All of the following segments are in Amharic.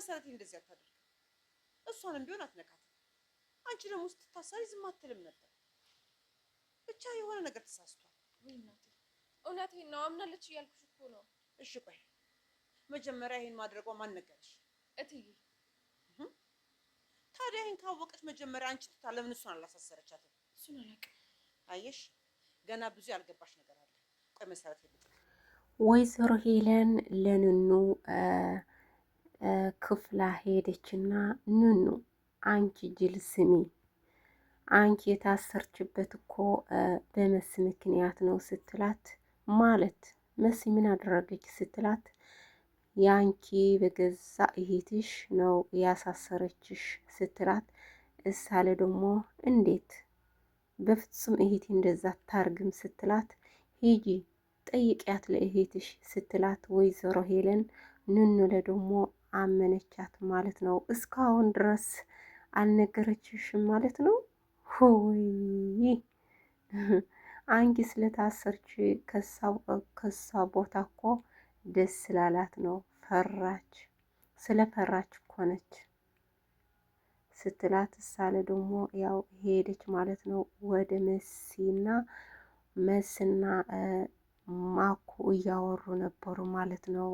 መሰረት እንደዚህ አታደርግ። እሷንም ቢሆን አትነካትም። አንቺ ደግሞ ስትታሰሪ ዝም አትልም ነበር። ብቻ የሆነ ነገር ተሳስቷል። ወይ እናቴ እውነቴን ነው አምናለች እያልኩሽ እኮ ነው። እሺ ቆይ መጀመሪያ ይሄን ማድረጓ ማን ነገረሽ? እትዬ። ታዲያ ይሄን ካወቀች መጀመሪያ አንቺ ትታ ለምን እሷን አላሳሰረቻትም? እሱን አላውቅም። አየሽ ገና ብዙ ያልገባሽ ነገር አለ። ቆይ መሰረት ወይዘሮ ሄለን ለኑኑ ክፍላ ሄደችና ኑኑ አንቺ ጅል ስሚ፣ አንቺ የታሰርችበት እኮ በመሲ ምክንያት ነው ስትላት፣ ማለት መሲ ምን አደረገች ስትላት፣ ያንቺ በገዛ እህትሽ ነው ያሳሰረችሽ ስትላት፣ እሳለ ደግሞ እንዴት በፍጹም እህቴ እንደዛ ታርግም ስትላት፣ ሂጂ ጠይቂያት ለእህትሽ ስትላት፣ ወይዘሮ ሄለን ኑኑ ለደሞ አመነቻት ማለት ነው። እስካሁን ድረስ አልነገረችሽም ማለት ነው። ሆይ አንቺ ስለታሰርች ከሳ ቦታ እኮ ደስ ስላላት ነው። ፈራች፣ ስለፈራች እኮ ነች ስትላት፣ እሳለ ደግሞ ያው ሄደች ማለት ነው ወደ መስና ማኩ እያወሩ ነበሩ ማለት ነው።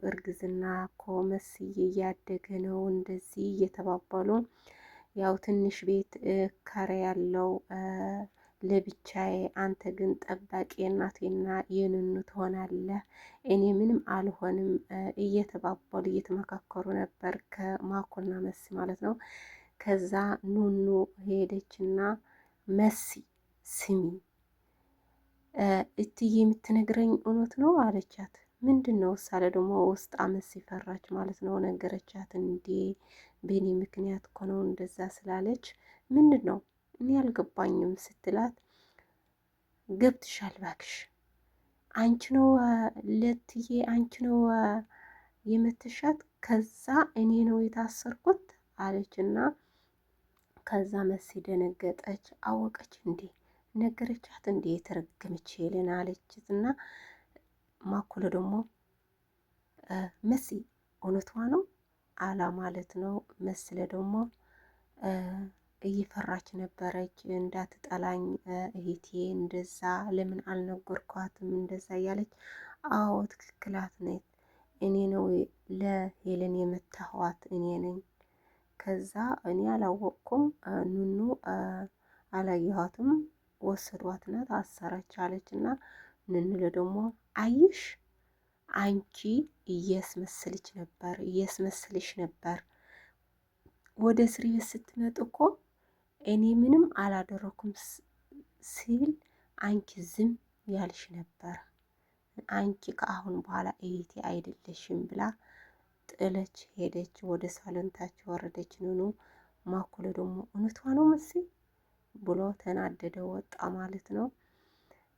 እርግዝና እኮ መስዬ እያደገ ነው እንደዚህ እየተባባሉ ያው ትንሽ ቤት ካሬ ያለው ለብቻዬ፣ አንተ ግን ጠባቂ እናቴና የኑኑ ትሆናለህ፣ እኔ ምንም አልሆንም እየተባባሉ እየተመካከሩ ነበር ከማኮና መሲ ማለት ነው። ከዛ ኑኑ ሄደችና መሲ ስሚ እትዬ የምትነግረኝ እውነት ነው አለቻት። ምንድን ነው ሳለ ደግሞ ውስጥ መሲ ፈራች ማለት ነው። ነገረቻት። እንዴ በእኔ ምክንያት እኮ ነው እንደዛ ስላለች ምንድን ነው እኔ አልገባኝም ስትላት፣ ገብትሻል ባክሽ፣ አንቺ ነው ለትዬ አንቺ ነው የመተሻት፣ ከዛ እኔ ነው የታሰርኩት አለችና፣ ከዛ መሲ ደነገጠች። አወቀች እንዴ ነገረቻት እንዴ የተረገመች ሄለን አለችትና፣ ማኮለ ደግሞ መሲ እውነቷ ነው አላ ማለት ነው። መስለ ደግሞ እየፈራች ነበረች እንዳትጠላኝ እህቴ፣ እንደዛ ለምን አልነገርኳትም እንደዛ እያለች፣ አዎ ትክክላት ነት እኔ ነው ለሄለን የመታኋት እኔ ነኝ። ከዛ እኔ አላወቅኩም ኑኑ አላየኋትም ወሰዷትና ታሰረች አለች እና ንንለ ደግሞ አይሽ አንቺ እያስመስልሽ ነበር ወደ እስር ቤት ስትመጡ እኮ እኔ ምንም አላደረኩም ሲል አንቺ ዝም ያልሽ ነበር፣ አንቺ ከአሁን በኋላ እህቴ አይደለሽም ብላ ጥለች ሄደች። ወደ ሳሎንታች ወረደች። ኑኑ ማኩለ ደግሞ እውነቷ ነው መሲ ብሎ ተናደደ ወጣ ማለት ነው።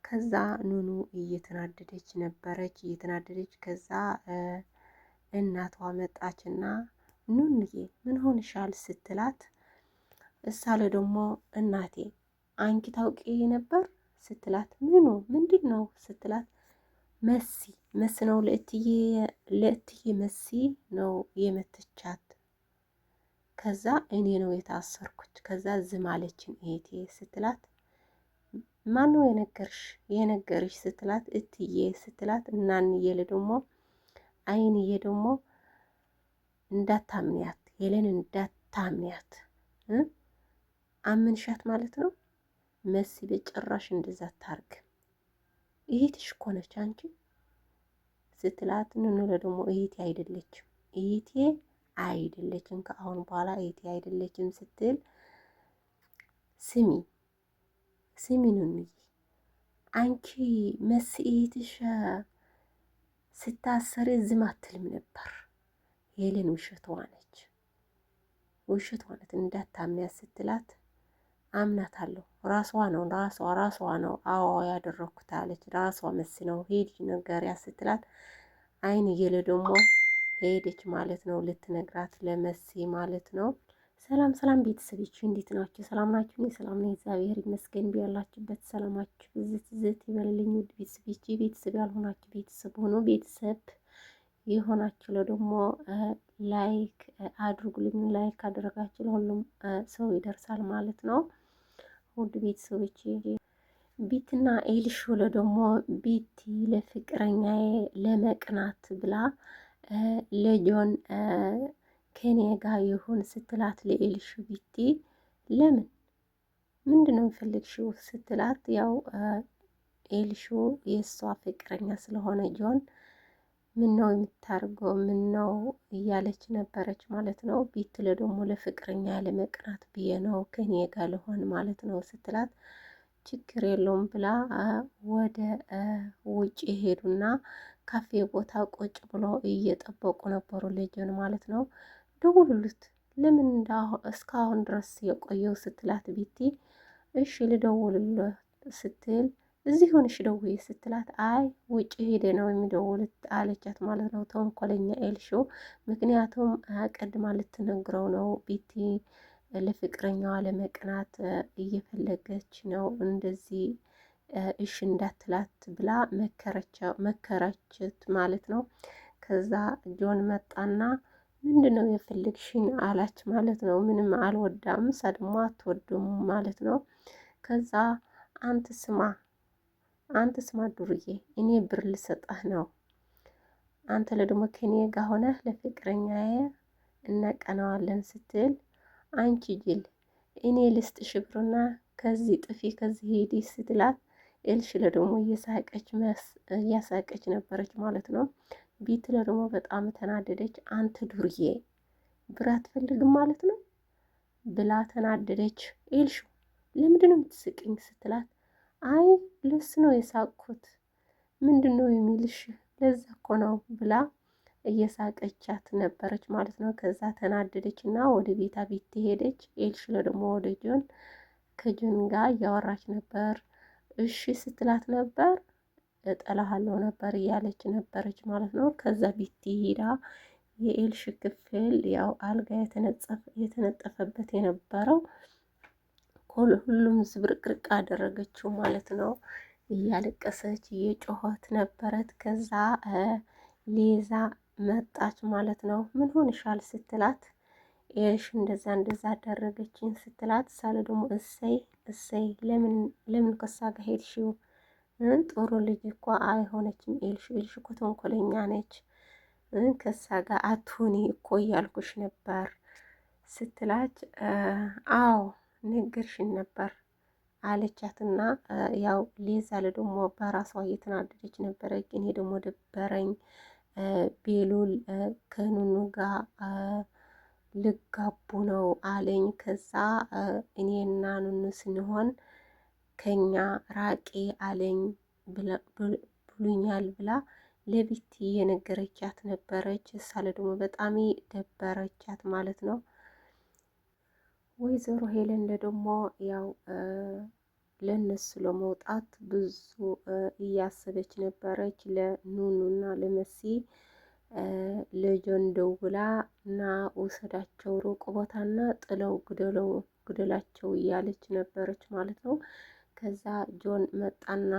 ከዛ ኑኑ እየተናደደች ነበረች እየተናደደች ከዛ እናቷ መጣችና ኑንዬ ምን ሆንሻል ስትላት፣ እሳለ ደግሞ እናቴ አንቺ ታውቂ ነበር ስትላት፣ ምንድን ነው ስትላት፣ መሲ ነው ለእትዬ መሲ ነው የመተቻት፣ ከዛ እኔ ነው የታሰርኩት፣ ከዛ ዝም አለችን እህቴ ስትላት፣ ማን ነው የነገርሽ ስትላት፣ እትዬ ስትላት፣ እናንዬ ደግሞ አይንዬ ደግሞ እንዳታምንያት ሄለን እንዳታምንያት አምንሻት ማለት ነው። መሲ በጭራሽ እንደዛ ታርግ እህትሽ እኮ ነች አንቺ ስትላት፣ ንኑለ ደግሞ እህቴ አይደለችም ከአሁን በኋላ እህቴ አይደለችም ስትል፣ ስሚ ኑኑዬ አንቺ መሲ እህትሽ ስታሰሪ ዝም አትልም ነበር። ሄለን ውሸቷ ነች እንዳታምንያት ስትላት፣ አምናታለሁ ራሷ ነው አዎ ያደረኩት አለች። ራሷ መሲ ነው ሄድ ነገሪያ ስትላት፣ አይን እየለ ደግሞ ሄደች ማለት ነው ልትነግራት ለመሲ ማለት ነው። ሰላም ሰላም ቤተሰቦች እንዴት ናችሁ? ሰላም ናችሁ? እኔ ሰላም ነኝ እግዚአብሔር ይመስገን። ቢያላችሁበት ሰላማችሁ ዝት ይበልልኝ። ውድ ቤተሰቦች ቤተሰብ ያልሆናችሁ ቤተሰብ ሆኖ ቤተሰብ የሆናችሁ ደግሞ ላይክ አድርጉልኝ። ላይክ አድርጋችሁ ለሁሉም ሰው ይደርሳል ማለት ነው። ውድ ቤተሰቦች ቢትና ኤልሹ ደግሞ ቢቲ ለፍቅረኛዬ ለመቅናት ብላ ለጆን ከኔ ጋር ይሁን ስትላት ለኤልሹ ቢቲ ለምን ምንድን ነው የምፈልግሽው ስትላት ያው ኤልሹ የእሷ ፍቅረኛ ስለሆነ ጆን ምን ነው የምታርገው ምን ነው እያለች ነበረች ማለት ነው። ቢትለ ደግሞ ለፍቅረኛ ለመቅናት ብዬ ነው ከኔ ጋር ልሆን ማለት ነው ስትላት ችግር የለውም ብላ ወደ ውጭ ሄዱና ካፌ ቦታ ቁጭ ብሎ እየጠበቁ ነበሩ ልጅን ማለት ነው። ደውሉልት ለምን እስካሁን ድረስ የቆየው ስትላት ቢቲ እሺ ልደውልለት ስትል እዚህ ሆነሽ ደውዪ ስትላት አይ ውጭ ሄደ ነው የሚደውልት አለቻት ማለት ነው። ተንኮለኛ ኤልሹ ምክንያቱም ቀድማ ልትነግረው ነው ቢቲ ለፍቅረኛዋ ለመቅናት እየፈለገች ነው እንደዚህ እሺ እንዳትላት ብላ መከረችት ማለት ነው። ከዛ ጆን መጣና ምንድነው የፈለግሽኝ አላች ማለት ነው። ምንም አልወዳም ሰድሞ አትወዱም ማለት ነው። ከዛ አንተ ስማ ዱርዬ እኔ ብር ልሰጠህ ነው አንተ ለደግሞ ከኔ ጋር ሆነህ ለፍቅረኛዬ እናቀናዋለን ስትል አንቺ ጅል እኔ ልስጥሽ ብሩና ከዚህ ጥፊ ከዚህ ሄዲ ስትላት ኤልሽ ለደግሞ እያሳቀች ነበረች ማለት ነው። ቢት ለደግሞ በጣም ተናደደች። አንተ ዱርዬ ብር አትፈልግም ማለት ነው ብላ ተናደደች። ኤልሹ ለምንድን ነው የምትስቅኝ ስትላት አይ ልስ ነው የሳቅኩት ምንድን ነው የሚልሽ ለዛ እኮ ነው ብላ እየሳቀቻት ነበረች ማለት ነው። ከዛ ተናደደች እና ወደ ቤት ሄደች። ኤልሹ ደግሞ ወደ ጆን ከጆን ጋር እያወራች ነበር። እሺ ስትላት ነበር እጠላሃለሁ ነበር እያለች ነበረች ማለት ነው። ከዛ ቤት ሄዳ የኤልሽ ክፍል ያው አልጋ የተነጠፈበት የነበረው ሁሉም ዝብርቅርቅ አደረገችው ማለት ነው። እያለቀሰች እየጮኸት ነበረት። ከዛ ሊዛ መጣች ማለት ነው። ምን ሆንሻል ስትላት ኤልሽ እንደዛ አደረገችኝ ስትላት ሳለ ደግሞ እሰይ ለምን ከሳ ጋር ሄድሽው ጥሩ ልጅ እኮ አይሆነችም ኤልሽ እኮ ተንኮለኛ ነች ከሳ ጋር አትሁኒ እኮ እያልኩሽ ነበር ስትላች አዎ ነገርሽን ነበር አለቻትና ያው ሊዛ ደግሞ በራሷ እየተናደደች ነበረ። እኔ ደግሞ ደበረኝ ቤሉል ከኑኑ ጋር ልጋቡ ነው አለኝ። ከዛ እኔና ኑኑ ስንሆን ከኛ ራቂ አለኝ ብሉኛል ብላ ለቢቲ የነገረቻት ነበረች። ሳለ ደግሞ በጣም ደበረቻት ማለት ነው። ወይዘሮ ሄለን ደግሞ ያው ለነሱ ለመውጣት ብዙ እያሰበች ነበረች። ለኑኑና ለመሲ ለጆን ደውላ እና ውሰዳቸው ሩቅ ቦታና ጥለው ግደላቸው እያለች ነበረች ማለት ነው። ከዛ ጆን መጣና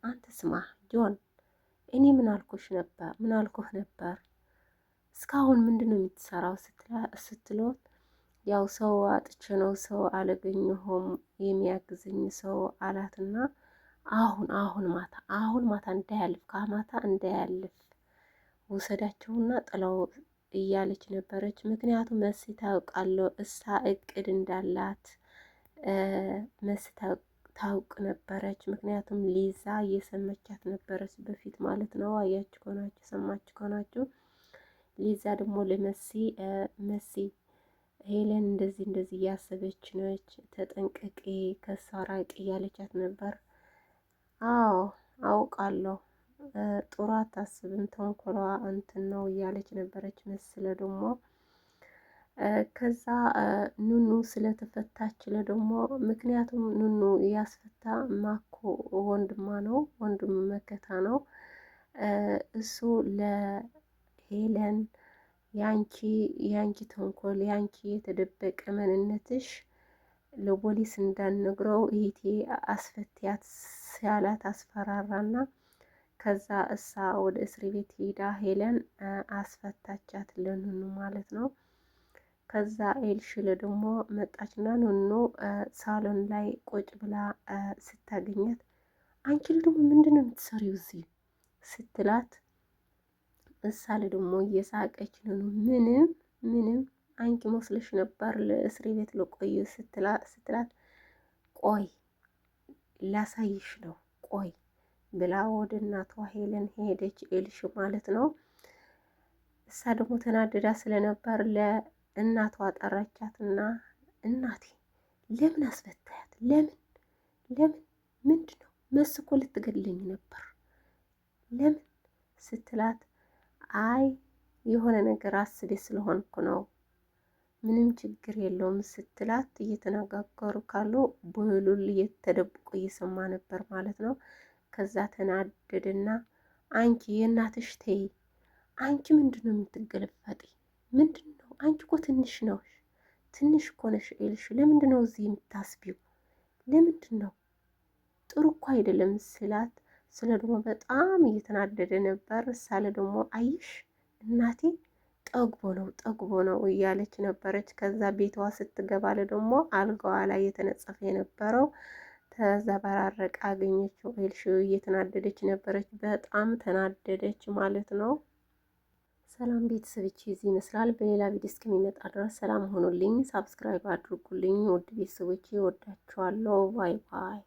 አንተ ስማ ጆን እኔ ምን አልኩህ ነበር እስካሁን ምንድን ነው የምትሰራው ስትሎት ያው ሰው አጥቼ ነው ሰው አላገኘሁም የሚያግዘኝ ሰው አላትና አሁን ማታ እንዳያልፍ ከማታ እንዳያልፍ ውሰዳቸውና ጥለው እያለች ነበረች። ምክንያቱም መሲ ታውቃለሁ እሳ እቅድ እንዳላት መሲ ታውቅ ነበረች። ምክንያቱም ሊዛ እየሰመቻት ነበረች በፊት ማለት ነው። አያችሁ ከሆናችሁ ሰማችሁ ከሆናችሁ ሊዛ ደግሞ መሲ ሄለን እንደዚህ እያሰበች ነች፣ ተጠንቀቂ፣ ከሷ ራቂ እያለቻት ነበር። አዎ አውቃለሁ፣ ጥሩ አታስብም፣ ተንኮሏ እንትን ነው እያለች ነበረች መስለ ደግሞ ከዛ ኑኑ ስለተፈታች ደግሞ ምክንያቱም ኑኑ ያስፈታ ማኮ ወንድሟ ነው፣ ወንድም መከታ ነው። እሱ ለሄለን ያንቺ ተንኮል ያንቺ የተደበቀ ማንነትሽ ለፖሊስ እንዳንነግረው እህቴ አስፈትያት ሲያላት አስፈራራና ከዛ እሳ ወደ እስር ቤት ሄዳ ሄለን አስፈታቻት ለኑኑ ማለት ነው። ከዛ ኤልሽለ ደግሞ መጣችና ኑኑ ሳሎን ላይ ቁጭ ብላ ስታገኘት አንቺ ደግሞ ምንድን ነው የምትሰሪው እዚህ ስትላት እሳለ ደግሞ እየሳቀች ኑኑ ምንም አንቺ መስለሽ ነበር ለእስር ቤት ለቆዩ ስትላት ቆይ ላሳይሽ ነው ቆይ ብላ ወደ እናቷ ሄለን ሄደች ኤልሽ ማለት ነው። እሳ ደግሞ ተናደዳ ስለነበር ለእናቷ ጠራቻትና እናቴ ለምን አስፈታያት ለምን ምንድን ነው መስኮ ልትገድለኝ ነበር ለምን ስትላት አይ የሆነ ነገር አስቤ ስለሆንኩ ነው ምንም ችግር የለውም ስትላት እየተነጋገሩ ካሉ በሉል እየተደብቆ እየሰማ ነበር ማለት ነው። ከዛ ተናደድና አንቺ የእናትሽ ተይ አንቺ ምንድን ነው የምትገለፈጢ ምንድን ነው አንቺ እኮ ትንሽ እኮ ነሽ ኤልሽ ለምንድን ነው እዚህ የምታስቢው ለምንድን ነው ጥሩ እኮ አይደለም ስላት ስለ ደግሞ በጣም እየተናደደ ነበር። ሳለ ደግሞ አይሽ እናቴ ጠግቦ ነው እያለች ነበረች። ከዛ ቤቷ ስትገባለ ደግሞ አልጋዋ ላይ የተነጸፈ የነበረው ተዘበራረቀ አገኘችው። ኤልሽ እየተናደደች ነበረች፣ በጣም ተናደደች ማለት ነው። ሰላም ቤተሰቦቼ እዚህ ይመስላል። በሌላ ቪዲዮ እስከሚመጣ ድረስ ሰላም ሆኖልኝ፣ ሳብስክራይብ አድርጉልኝ። ውድ ቤተሰቦቼ ወዳችኋለሁ። ባይ ባይ።